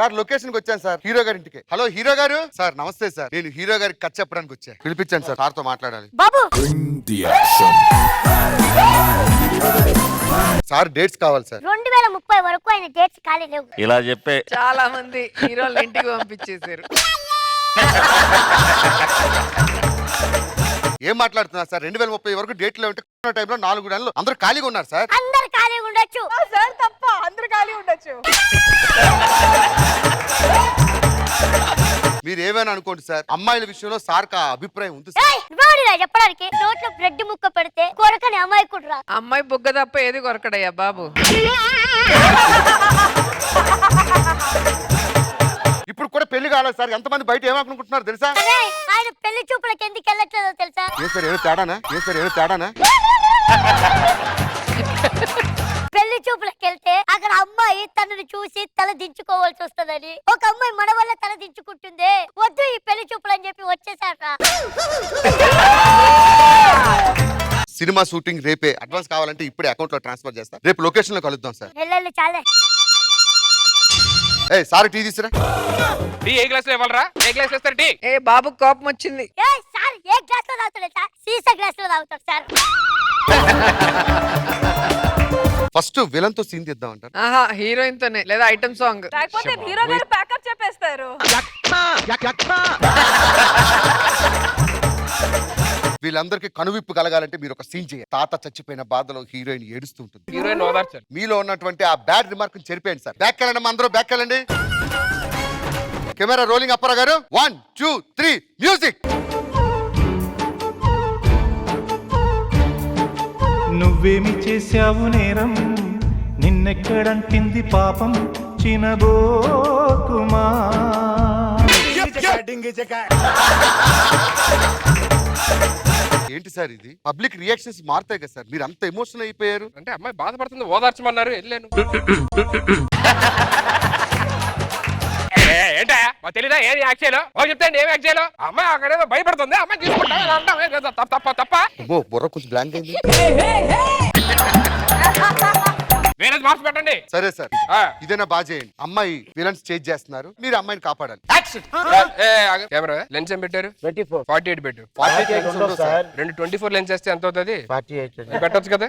Sir location కి వచ్చాను sir, hero గారి ఇంటికి. హలో హీరో గారు. సార్ నమస్తే సార్, నేను హీరో గారికి కథ చెప్పడానికి వచ్చా. పిలిపించాను సార్, సార్తో మాట్లాడాలి. బాబు సార్ డేట్స్ కావాలి సార్. 2030 వరకు ఆయన డేట్స్ ఖాళీ లేవు. ఇలా చెప్పే చాలా మంది హీరోలు ఇంటికి పంపించేశారు. ఏం మాట్లాడుతున్నారు సార్? 2030 వరకు డేట్లు ఉంటే టైంలో 4 నెలలు అందరూ ఖాళీగా ఉన్నారు సార్. అందరు ఖాళీగా ఉండొచ్చు సార్ తప్ప అందరు ఖాళీ ఉండొచ్చు. మీరు ఏమైనా అనుకోండి సార్, అమ్మాయిల విషయంలో సార్ కా అభిప్రాయం ఉంది సార్. ఏయ్, నువ్వెవడిరా చెప్పడానికి? నోట్లో బ్రెడ్ ముక్క పెడితే కొరకని అమ్మాయి కుడ్రా. అమ్మాయి బుగ్గ తప్ప ఏది కొరకడయ్యా బాబు. ఇప్పుడు కూడా పెళ్లి కాలేదు సార్. ఎంతమంది బయట ఏమనుకుంటున్నారు తెలుసా? అరే, ఆయన పెళ్లి చూపులకు ఎందుకు వెళ్ళట్లేదో తెలుసా? ఏ సార్ ఏదో తేడానా? ఏ సార్ ఏదో తేడానా? పెళ్లి చూపులకు వెళ్తే అక్కడ అమ్మాయి తనని చూసి తల దించుకోవాల్సి వస్తుందని, ఒక అమ్మాయి మన వల్ల తల దించుకుంటుంది. వద్దు ఈ పెళ్లి చూపులు అని చెప్పి వచ్చేసారా. సినిమా షూటింగ్ రేపే. అడ్వాన్స్ కావాలంటే ఇప్పుడే అకౌంట్ లో ట్రాన్స్ఫర్ చేస్తా. రేపు లొకేషన్ లో కలుద్దాం సార్. నెలలు చాలే. ఏ సార్ టీ తీసురా. టీ ఏ గ్లాస్ లో ఇవ్వాలరా? ఏ గ్లాస్ వేస్తారు టీ? ఏ బాబు కోపం వచ్చింది. ఏ సార్ ఏ గ్లాస్ లో తాగుతాడు సార్? సీసా గ్లాస్ లో తాగుతాడు సార్. ఫస్ట్ విలన్ తో సీన్ తీద్దాం అంటారు. ఆహా, హీరోయిన్ తోనే లేదా ఐటమ్ సాంగ్. లేకపోతే హీరో గారు ప్యాకప్ చెప్పేస్తారు. వీళ్ళందరికీ కనువిప్పు కలగాలంటే మీరు ఒక సీన్ చేయాలి. తాత చచ్చిపోయిన బాధలో హీరోయిన్ ఏడుస్తూ ఉంటుంది. హీరోయిన్ ఓదార్చారు. మీలో ఉన్నటువంటి ఆ బ్యాడ్ రిమార్క్ చెరిపేయండి సార్. బ్యాక్ వెళ్ళండి, అందరూ బ్యాక్ వెళ్ళండి. Camera rolling. అప్పారావు గారు 1 2 3 మ్యూజిక్. నువ్వేమి చేశావు నేరం, నిన్నెక్కడంటింది పాపం చినబోకుమా. ఏంటి సార్ ఇది? పబ్లిక్ రియాక్షన్స్ మారుతాయి కదా సార్, మీరు అంత ఎమోషనల్ అయిపోయారు. అంటే అమ్మాయి బాధపడుతుంది, ఓదార్చమన్నారు, వెళ్ళాను. ఏంటా తెలీదా ఏం యాక్ట్ చేయాలో? చెప్తే ఏం యాక్ట్ చేయాలో? అమ్మాయి అక్కడేదో భయపడుతుంది, అమ్మాయి తీసుకుంటా. తప్ప తప్ప అమ్మో, బుర్ర కొంచెం బ్లాంక్ అయింది. వేరే మార్క్స్ పెట్టండి. సరే సార్, ఇదేనా బాగా చేయండి. అమ్మాయి విలన్స్ చేంజ్ చేస్తున్నారు, మీరు అమ్మాయిని కాపాడాలి. కెమెరా లెన్స్ ఏం పెట్టారు? 48 పెట్టు. 48 రెండు 24 లెన్స్ వేస్తే ఎంత అవుతుంది? 48 పెట్టొచ్చు కదా.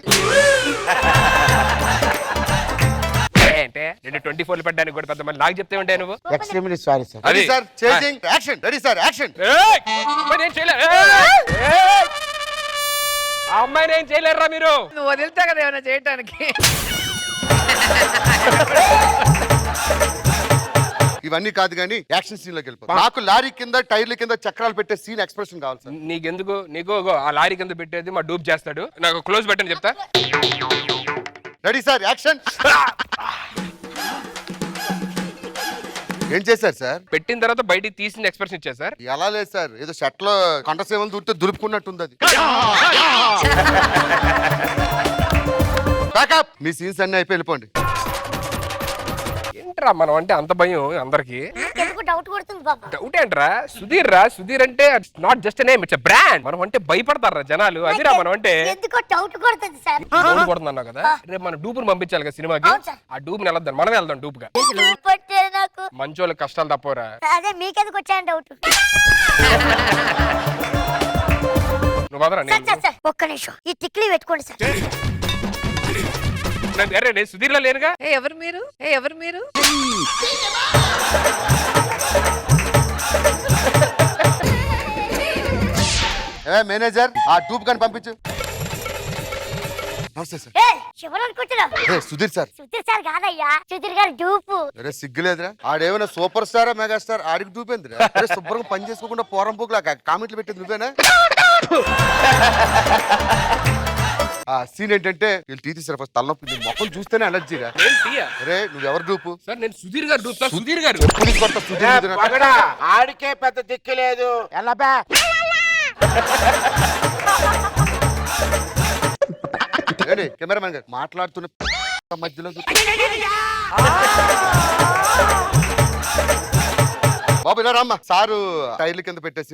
అంటే రెండు 24 పెట్టడానికి కూడా పెద్ద మళ్ళీ నాకు చెప్తే ఉంటే నువ్వు. Extremely sorry sir. అది sir changing action. Ready sir, action. నేను చేయలే. ఆ అమ్మాయిని ఏం చేయలేరా మీరు? నువ్వు వదిలితే కదా ఏమైనా చేయటానికి. ఇవన్నీ కాదు కానీ యాక్షన్ సీన్ లోకి వెళ్ళిపోతాం. నాకు లారీ కింద టైర్ల కింద చక్రాలు పెట్టే సీన్ ఎక్స్ప్రెషన్ కావాలి సార్. నీకెందుకు? నీకు ఆ లారీ కింద పెట్టేది మా డూప్ చేస్తాడు. నాకు క్లోజ్ పెట్టని చెప్తా. Ready sir, action. ఏం చేశారు సార్? పెట్టిన తర్వాత బయటికి తీసిన ఎక్స్ప్రెషన్ ఇచ్చారు సార్. ఎలా లేదు సార్, ఏదో షర్ట్ లో కంఠసేవలు దూరితే దులుపుకున్నట్టుంది అది. బ్యాకప్. మీ సీన్స్ అన్ని అయిపోయి వెళ్ళిపోండి. ఏంట్రా మనం అంటే అంత భయం అందరికి? ఎందుకు డౌట్ కొడుతుంది బాబా? డౌట్ ఏంట్రా? సుధీర్ రా. సుధీర్ అంటే not just name, it's brand. మనం అంటే భయపడతారా జనాలు, అదిరా మనం అంటే. ఎందుకో డౌట్ కొడుతుంది సార్. డౌట్ కొడుతున్నావు కదా. రేపు మన డూపుని పంపించాలి కదా సినిమాకి. అవును సార్. ఆ డూపుని వెళ్ళొద్దాం, మనమే వెళ్దాం డూప్ గా. పట్టేది నాకు. మంచోళ్ళకి కష్టాలు తప్పరా? అదే మీకెందుకు వచ్చాను డౌట్. నువ్వు వదరా. సార్ సార్ ఒక్క నిమిషం, ఈ టిక్లీ పెట్టుకోండి సార్. నేను సుధీర్ లో లేనుగా. ఎవరు మీరు? ఎవరు మీరు? మేనేజర్, ఆ డూప్ కానీ పంపించు. నమస్తే సార్. శివన్ అనుకుంటున్నావు? సుధీర్ సార్. సుధీర్ సార్ కాదయ్యా, సుధీర్ గారు డూపు. అరే సిగ్గులేదురా, ఆడేమైనా సూపర్ స్టారా మెగాస్టార్? ఆడికి డూపేందిరా? అరే శుభ్రంగా పని చేసుకోకుండా పోరం పోకులా కామెంట్లు పెట్టేది నువ్వేనా? ఆ సీన్ ఏంటంటే వీళ్ళు టీ తీసారు. ఫస్ట్ తలనొప్పి, నీ మొక్కలు చూస్తేనే అలర్జీగా. అరే నువ్వెవరు డూపు? సార్ నేను సుధీర్ గారు డూప్ సార్. సుధీర్ గారు ఆడికే పెద్ద దిక్కులేదు. ఎలా బా కెమెరామెన్ గారు మాట్లాడుతున్న మధ్యలో బాబు ఇలా రామ్మా. సారు టైర్ల కింద పెట్టేసి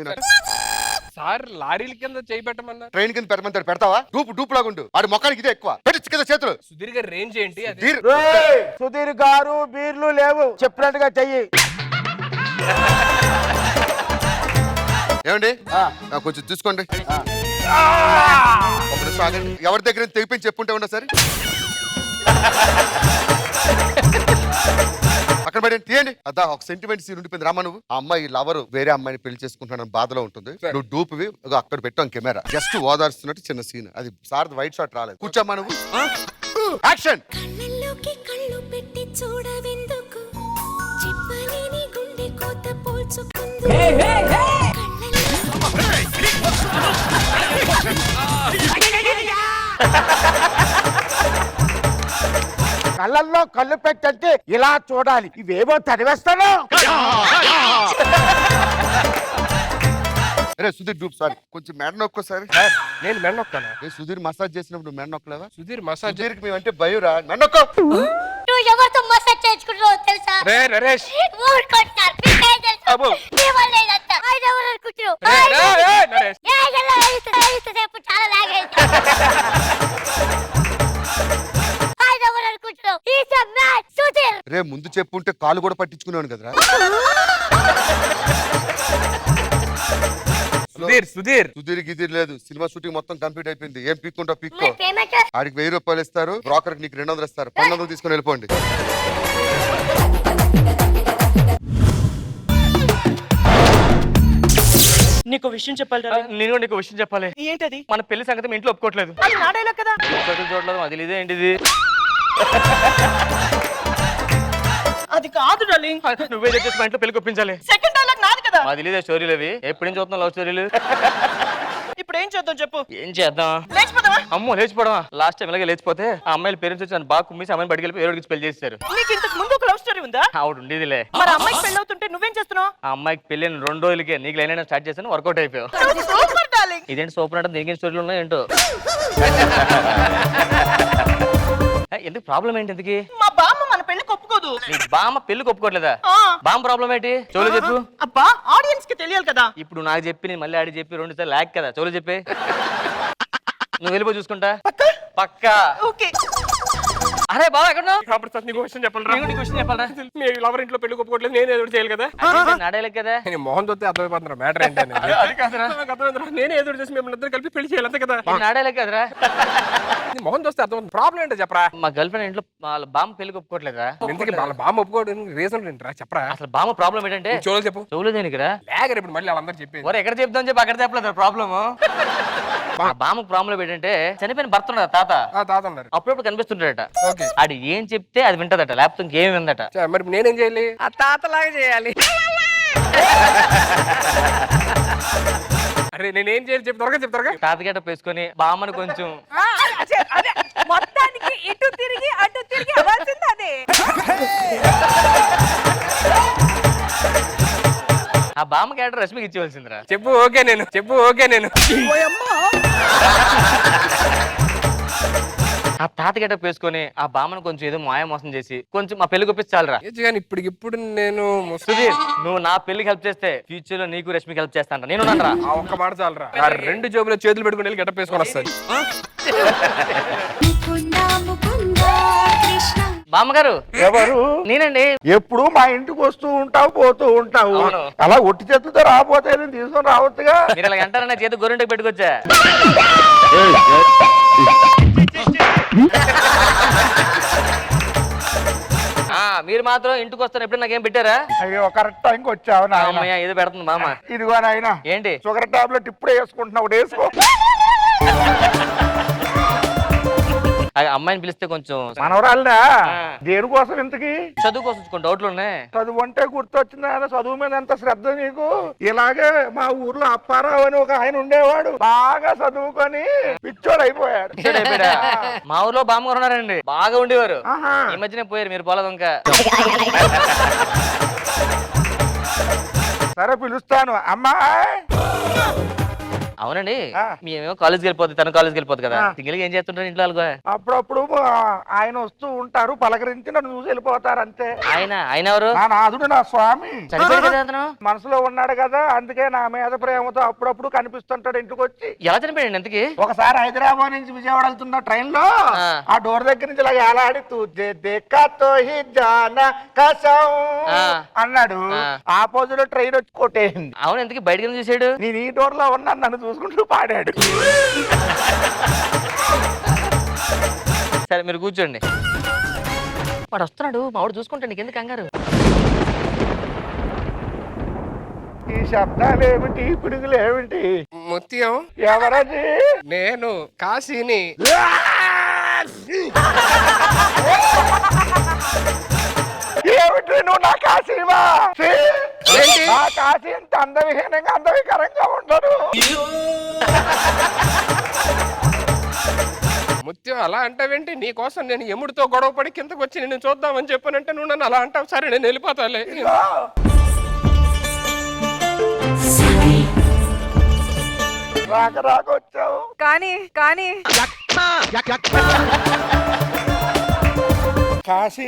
సార్ లారీల కింద చేయి పెట్టమన్నారు. ట్రైన్ కింద పెట్టమంటాడు, పెడతావా? డూపు లాగా ఉండు. ఆడి మొక్కడికి ఇదే ఎక్కువ. పెట్టి కింద చేతులు. సుధీర్ గారి రేంజ్ ఏంటి? అది దీర్. సుధీర్ గారు బీర్లు లేవు, చెప్పినట్టుగా చెయ్యి. ఏమండి కొంచెం చూసుకోండి. ఒక నిమిషం ఆగండి. ఎవరి దగ్గర తెగిపోయి చెప్పుంటే ఉన్నా సరే అక్కడ పెట్టండి, తీయండి. అదా ఒక సెంటిమెంట్ సీన్ ఉండిపోయింది. రామా నువ్వు ఆ అమ్మాయి లవర్ వేరే అమ్మాయిని పెళ్లి చేసుకుంటున్నాను బాధలో ఉంటుంది. నువ్వు డూపువి అక్కడ పెట్టాం కెమెరా, జస్ట్ ఓదార్స్తున్నట్టు చిన్న సీన్. అది సార్ వైట్ షాట్ రాలేదు. కూర్చోమ్మా నువ్వు. యాక్షన్. కళ్ళల్లోకి కళ్ళు పెట్టి చూడవెందుకు, చెప్పలేని గుండె కోత పోల్చుకుంది. కళ్ళల్లో కళ్ళు పెట్టంటే ఇలా చూడాలి. ఇవేమో తడివేస్తాను. అరే సుధీర్ డూప్ సారీ, కొంచెం మెడ నొక్కోసారి. నేను మెడ నొక్కాను. సుధీర్ మసాజ్ చేసినప్పుడు మెడ నొక్కలేవా? సుధీర్ మసాజ్. సుధీర్కి మేమంటే భయంరా. మెడ నొక్కో. నువ్వు ఎవరితో మసాజ్ చేయించుకుంటున్నావు తెలుసా? రే నరేష్. ఊరుకుంటున్నారు. మీకేం తెలుసు? అబ్బో. మీ వల్ల ఇదంతా. ఆయన ఎవరు అనుకుంటున్నావు? నరేష్. ఇంతసేపు చాలా లాగ్ అయింది. ఆయన ఎవరు అనుకుంటున్నావు? He's a man, Sudheer. రే ముందు చెప్పుంటే కాలు కూడా పట్టించుకునేవాను కదరా. సుధీర్ సుధీర్ గిదిర్ లేదు. సినిమా షూటింగ్ మొత్తం కంప్లీట్ అయిపోయింది. ఏం పీక్కుంటా పీక్కో. మరి పేమెంట్ ఆడికి 1000 రూపాయలు ఇస్తారు, బ్రోకర్ నీకు 200 ఇస్తారు. 1200 తీసుకొని వెళ్ళిపోండి. నీకు విషయం చెప్పాలి రా. నేను నీకు విషయం చెప్పాలి. ఏంటది? మన పెళ్లి సంగతి మీ ఇంట్లో ఒప్పుకోవట్లేదు. అది నా డైలాగ్ కదా. చూడలేదు, అది ఇదే ఏంటిది? అది కాదు డార్లింగ్. నువ్వే చెప్పేసి మా ఇంట్లో పెళ్లి ఒప్పించాలి. సెకండ్ డైలాగ్ నాది కదా. మాది ఇదే స్టోరీలు అవి. ఎప్పటి నుంచి చూస్తున్నావు లవ్ స్టోరీలు? ఇప్పుడు ఏం చేద్దాం చెప్పు. ఏం చేద్దాం? లేచిపోదామా? అమ్మో లేచిపోవడమా? లాస్ట్ టైం ఇలాగే లేచిపోతే ఆ అమ్మాయిల పేరెంట్స్ వచ్చి నన్ను బాగా కుమ్మేసి అమ్మాయిని బడికి వెళ్ళి ఎవరికి పెళ్లి చేశారు. నీకు ఇంతకు ముందు ఒక లవ్ స్టోరీ ఉందా? ఆవిడ ఉండేదిలే. మరి అమ్మాయికి పెళ్లి అవుతుంటే నువ్వేం చేస్తున్నావు? ఆ అమ్మాయికి పెళ్ళిన 2 రోజులకే నీకు లైన్ అయినా స్టార్ట్ చేశాను, వర్కౌట్ అయిపోయావు. Super darling. ఇదేంటి సూపర్ అంటే దీనికి స్టోరీలు ఉన్నాయి ఏంటో. ఎందుకు ప్రాబ్లం ఏంటి ఇంతకి? మా బామ్మ మన పెళ్లి ఒప్పుకోదు. నీ బామ్మ పెళ్లి ఒప్పుకోవట్లేదా? ఆ. బామ్మ ప్రాబ్లం ఏంటి? చోలు చెప్పు. అబ్బా ఆడియన్స్ కి తెలియాలి కదా. ఇప్పుడు నాకు చెప్పి నేను మళ్ళీ ఆడి చెప్పి 2 సార్లు లాక్ కదా. చోలు చెప్పే. నువ్వు వెళ్ళిపో చూసుకుంటా. పక్కా. ఓకే. అరే బాబా ఎక్కడ నీకు విషయం చెప్పాలరా? క్వశ్చన్ చెప్పాలరా? మీ లవర్ ఇంట్లో పెళ్లి ఒప్పుకోవట్లేదు, నేను ఎదురు చేయాలి కదా. నాడేలే కదా. నేను మోహన్ తోతే అర్థమైపోతున్నా మ్యాటర్ ఏంటని. అది కాదురా. నాకు అర్థమైందిరా. నేనే ఎదురు చేసి మిమ్మల్ని ఇద్దరు కలిపి పెళ్లి చేయాలి అంతే కదా. నాడేలే కదరా. నీ మోహన్ తోస్తే అర్థమైంది. ప్రాబ్లం ఏంటో చెప్పరా? మా గర్ల్ ఫ్రెండ్ ఇంట్లో వాళ్ళ బామ్మ పెళ్లికి ఒప్పుకోవట్లేదా? ఇంతకీ వాళ్ళ బామ్మ ఒప్పుకోవడానికి రీజన్ ఏంట్రా చెప్పరా? అసలు బామ్మ ప్రాబ్లం ఏంటంటే చోలు చెప్పు. చోలు దేనికిరా? లేకరు ఇప్పుడు మళ్ళీ వాళ్ళందరూ చెప్పేది. ఎవరు ఎక్కడ చెప్తాం చెప్పి అక్కడ చెప్పలేదు ప్రాబ్లమ్. బామ్మ ప్రాబ్లం ఏంటంటే చనిపోయిన భర్త ఉన్నాడు తాత. తాత ఉన్నారు. అప్పుడప్పుడు కనిపిస్తుంటాడట. ఓకే. ఆడు ఏం చెప్తే అది వింటదట, లేకపోతే ఇంకేం విందట. మరి నేనేం చేయాలి? ఆ తాతలాగా చేయాలి. అరే నేనేం చేయాలి చెప్పు, త్వరగా చెప్పు త్వరగా. తాతగేట వేసుకొని బామ్మని కొంచెం అదే మొత్తానికి ఇటు తిరిగి అటు తిరిగి అవ్వాల్సింది అదే. ఆ బామ్మ క్యారెక్టర్ రష్మికి ఇచ్చేవలసిందిరా. చెప్పు ఓకే నేను, చెప్పు ఓకే నేను. ఆ తాత గెటప్ వేసుకొని ఆ బామ్మను కొంచెం ఏదో మాయ మోసం చేసి కొంచెం మా పెళ్లి కొప్పించాలరా. కానీ ఇప్పుడు నేను సుధీర్ నువ్వు నా పెళ్లికి హెల్ప్ చేస్తే ఫ్యూచర్ లో నీకు రష్మికి హెల్ప్ చేస్తాను. నేను రా. ఆ ఒక్క మాట చాలరా. నా 2 జేబులో చేతులు పెట్టుకుని వెళ్ళి గెటప్ వేసుకొని వస్తాను. బామ్మగారు ఎవరు? నేనండి. ఎప్పుడు మా ఇంటికి వస్తూ ఉంటావు, పోతూ ఉంటావు. అవును. అలా ఒట్టి చేతులతో రాకపోతే నేను తీసుకొని రావచ్చుగా. మీరు ఇలా అంటారన్న చేతి గొర్రెంటకి పెట్టుకొచ్చా. మీరు మాత్రం ఇంటికి వస్తారు ఎప్పుడు నాకేం పెట్టారా? అయ్యో కరెక్ట్ టైంకి వచ్చావు నాయనా. అమ్మయ్య ఏదో పెడుతుంది బామ్మ. ఇదిగో నాయనా ఏంటి? షుగర్ టాబ్లెట్ ఇప్పుడే వేసుకుంటున్నావు, వేసుకో. అమ్మాయిని పిలిస్తే కొంచెం మనవరాలినా దేనికోసం ఇంతకి? చదువు కోసం కొంచెం డౌట్లు ఉన్నాయి. చదువు అంటే గుర్తొచ్చింది ఆయన. చదువు మీద ఎంత శ్రద్ధ నీకు. ఇలాగే మా ఊర్లో అప్పారావు అని ఒక ఆయన ఉండేవాడు, బాగా చదువుకొని పిచ్చోడు అయిపోయాడు. మా ఊర్లో బామ్మగారు ఉన్నారండి, బాగా ఉండేవారు. ఆహా. ఈ మధ్యనే పోయారు, మీరు పోలేదు ఇంకా. సరే పిలుస్తాను. అమ్మాయి అవునండి ఆ. మేమేమో కాలేజ్కి వెళ్ళిపోతుంది తన కాలేజ్కి వెళ్ళిపోతుంది కదా ఆ. సింగిల్ గా ఏం చేస్తుంటారు ఇంట్లో వాళ్ళగా? అప్పుడప్పుడు ఆయన వస్తూ ఉంటారు, పలకరించి నన్ను చూసి వెళ్ళిపోతారు అంతే. ఆయన ఎవరు? నా నాదుడు, నా స్వామి. చనిపోయాడు కదా అతను. మనసులో ఉన్నాడు కదా, అందుకే నా మీద ప్రేమతో అప్పుడప్పుడు కనిపిస్తుంటాడు ఇంటికి వచ్చి. ఎలా చనిపోయాడు ఎంతకి? ఒకసారి హైదరాబాద్ నుంచి విజయవాడ వెళ్తున్న ట్రైన్ లో ఆ. ఆ డోర్ దగ్గర నుంచి ఇలా ఏలాడి తుజే దేఖా తో హి జానా కసం ఆ. అన్నాడు. ఆ. ఆపోజిట్ లో ట్రైన్ వచ్చి కొట్టేసింది. అవును ఎందుకు బయటకి ఎందుకు చూసాడు? నేను ఈ డోర్ లో ఉన్నాను, నన్ను చూసుకుంటూ పాడాడు. సరే మీరు కూర్చోండి. వాడు వస్తున్నాడు, మా వాడు చూసుకుంటాడు, నీకు ఎందుకు కంగారు? ఈ శబ్దాలు ఏమిటి, ఈ పిడుగులు ఏమిటి? ముత్యం ఎవరది? నేను కాశీని. ఏమిటి నువ్వు నా కాశీవా? ఛీ! ఏంటి? నా కాశీ ఎంత అందవిహీనంగా అందవికరంగా ఉండదు. ముత్యం అలా అంటావేంటి? నీ కోసం నేను ఎముడితో గొడవ పడి కిందకు వచ్చి నేను చూద్దామని చెప్పానంటే నువ్వు నన్ను అలా అంటావు. సరే నేను వెళ్ళిపోతాలే. రాక వచ్చావు. కానీ కాశీ,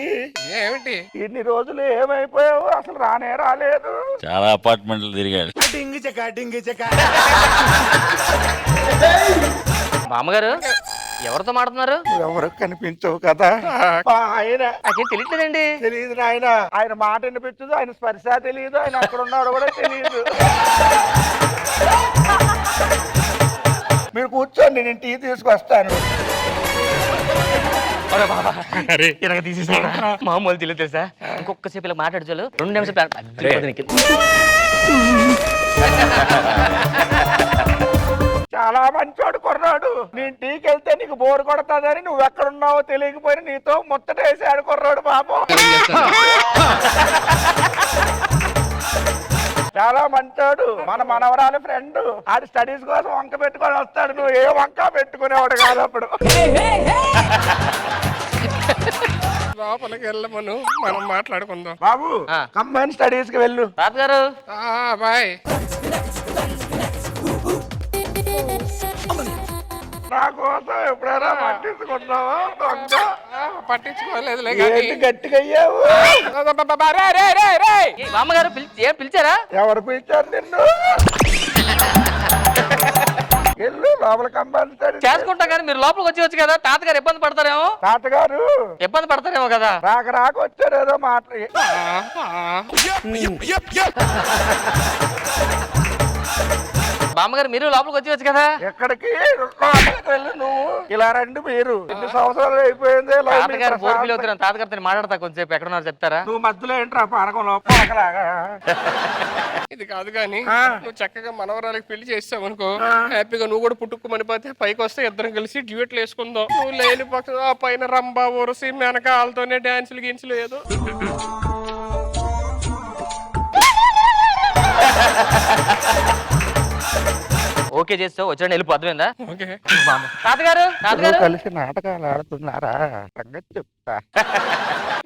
ఏమిటి? ఇన్ని రోజులు ఏమైపోయావు? అసలు రానే రాలేదు. చాలా అపార్ట్మెంట్లు తిరిగాడు. మామగారు ఎవరితో మాట్లాడుతున్నారు? ఎవరు కనిపించవు కదా. మా ఆయన నాకేం తెలియట్లేదండి. తెలియదు నాయన. ఆయన మాట వినిపించదు, ఆయన స్పర్శ తెలియదు, ఆయన అక్కడ ఉన్నాడు కూడా తెలియదు. మీరు కూర్చోండి, నేను టీ తీసుకొస్తాను. ఇలాగ తీసేసారా? మామూలు తెలియదు తెలుసా? ఇంకొకసేపు ఇలా మాట్లాడు చాలు, 2 నిమిషాలు చాలా మంచోడు కుర్రాడు. నేను టీకి వెళ్తే నీకు బోరు కొడతాదని నువ్వు ఎక్కడున్నావో తెలియకపోయినా నీతో ముచ్చటేసాడు కుర్రాడు పాపం. చాలా మంచోడు. మన మనవరాలి ఫ్రెండ్. ఆడి స్టడీస్ కోసం వంక పెట్టుకొని వస్తాడు. నువ్వు ఏ వంక పెట్టుకునేవాడు కాదు అప్పుడు. లోపలికి వెళ్ళమను, మనం మాట్లాడుకుందాం. బాబు ఆ. కంబైన్ స్టడీస్ కి వెళ్ళు. తాతగారు బాయ్. నా కోసం ఎప్పుడైనా పట్టించుకున్నావా దొంగ? పట్టించుకోలేదులే ఏంటి గట్టిగా అయ్యావు? ఏ, మామగారు పిలిచారా? ఎవరు పిలిచారు నిన్ను? వెళ్ళు లోపల కంబైన్ స్టడీస్. చేసుకుంటా కానీ మీరు లోపలికి వచ్చి కదా, తాతగారు ఇబ్బంది పడతారేమో. తాతగారు ఇబ్బంది పడతారేమో కదా. రాక వచ్చారు ఏదో మాట్లాడి. బామ్మగారు మీరు లోపలికి వచ్చి కదా. ఎక్కడికి? లోపలికి వెళ్ళు నువ్వు. ఇలా రండి మీరు. ఎన్ని సంవత్సరాలు అయిపోయింది లవ్ మీ తాతగారు బోర్ ఫీల్ ప్రసాద్. అవుతున్నాను. తాతగారితో మాట్లాడతా కొంచెంసేపు. ఎక్కడున్నారు చెప్తారా? నువ్వు మధ్యలో ఏంట్రా పానకంలో పానకలాగా? ఇది కాదు కానీ ఆ. నువ్వు చక్కగా మనవరాలకి పెళ్లి చేస్తావు అనుకో, హ్యాపీగా నువ్వు కూడా పుట్టుకుమని పోతే పైకి వస్తే ఇద్దరం కలిసి డ్యూయట్లు వేసుకుందాం. నువ్వు లేని పక్కన ఆ పైన రంబా ఊరసి మెనక వాళ్ళతోనే డాన్సులు గిన్సులు ఏదో. ఓకే చేస్తావు వచ్చాడు వెళ్ళిపో. అర్థమైందా? ఓకే. తాతగారు తాతగారు కలిసి నాటకాలు ఆడుతున్నారా? సంగతి చెప్తా.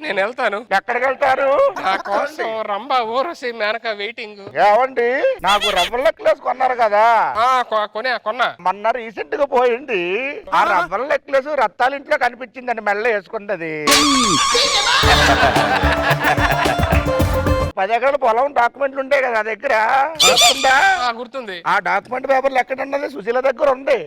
నేను వెళ్తాను. ఎక్కడికి వెళ్తారు? నా కోసం రంబా ఊరసి మేనక వెయిటింగ్. ఏమండి, నాకు రవ్వల నెక్లెస్ కొన్నారు కదా, కొన్నా మొన్న రీసెంట్ గా పోయింది. ఆ రవ్వల నెక్లెస్ రత్తాల ఇంట్లో కనిపించిందండి, మెల్ల వేసుకున్నది. 10 ఎకరాల పొలం డాక్యుమెంట్లు ఉంటాయి కదా దగ్గర, గుర్తుందా? గుర్తుంది. ఆ డాక్యుమెంట్ పేపర్లు ఎక్కడ ఉన్నది? సుశీల దగ్గర ఉంది.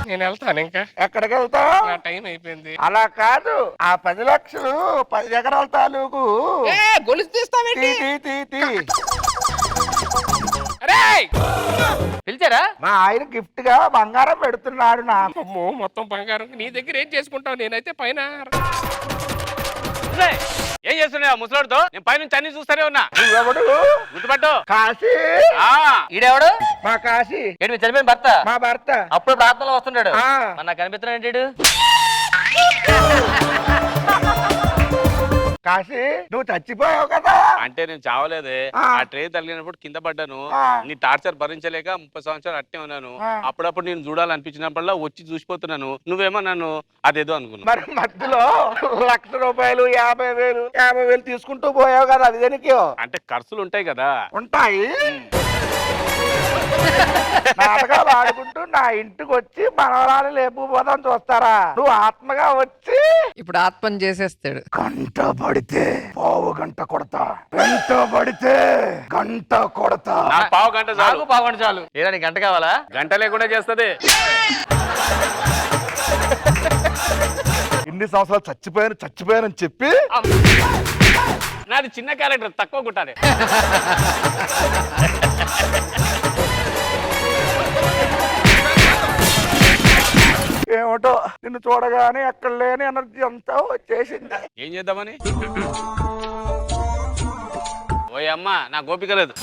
నేను వెళ్తాను. ఇంకా ఎక్కడికి వెళ్తావు? నా టైం అయిపోయింది. అలా కాదు, ఆ 10 లక్షలు 10 ఎకరాల తాలూకు గొలుసు తీస్తావేంటి? తీ. పిలిచారా? మా ఆయన గిఫ్ట్ గా బంగారం పెడుతున్నాడు నాకు. అమ్మో, మొత్తం బంగారం. నీ దగ్గర ఏం చేసుకుంటావు? నేనైతే పైన ఏం చేస్తున్నా ముసలాడుతో? నేను పైనుంచి అన్ని చూస్తానే ఉన్నా. నువ్వెవడు? గుర్తుపట్టు. కాశీ. ఈడెవడు? మా కాశీ. ఏంటి మీరు చనిపోయిన భర్త? మా భర్త. అప్పుడు ప్రార్థనలో వస్తుంటాడు. ఆ. మరి నాకు కనిపిస్తున్నాడు ఏంటి? కాశీ, నువ్వు చచ్చిపోయావు కదా. అంటే నేను చావలేదే. ఆ. ఆ ట్రే తగిలినప్పుడు కింద పడ్డాను. ఆ. నీ టార్చర్ భరించలేక 30 సంవత్సరాలు అట్టే ఉన్నాను. ఆ. అప్పుడప్పుడు నేను చూడాలనిపించినప్పుడల్లా వచ్చి చూసిపోతున్నాను. నువ్వేమో నన్ను అదేదో అనుకున్నావు. మరి మధ్యలో 1,00,000 రూపాయలు 50,000 తీసుకుంటూ పోయావు కదా, అది దేనికి? అంటే ఖర్చులు ఉంటాయి కదా. ఉంటాయి. నాటకాలు ఆడుకుంటూ నా ఇంటికి వచ్చి మనవరాలు లేపుకుపోదాం చూస్తారా? నువ్వు ఆత్మగా వచ్చి ఇప్పుడు ఆత్మని చేసేస్తాడు. గంట పడితే పావు గంట కొడతా, గంట పడితే గంట కొడతా. నాకు పావు గంట చాలు. నాకు పావుగంట చాలు. ఏరా నీకు గంట కావాలా? గంట లేకుండా చేస్తది. ఇన్ని సంవత్సరాలు చచ్చిపోయానని చెప్పి నాది చిన్న క్యారెక్టర్, తక్కువ కుట్టాలి. ఏమిటో నిన్ను చూడగానే ఎక్కడ లేని ఎనర్జీ అంతా వచ్చేసింది. ఏం చేద్దామని? ఓయ్ అమ్మ, నా గోపిక లేదు.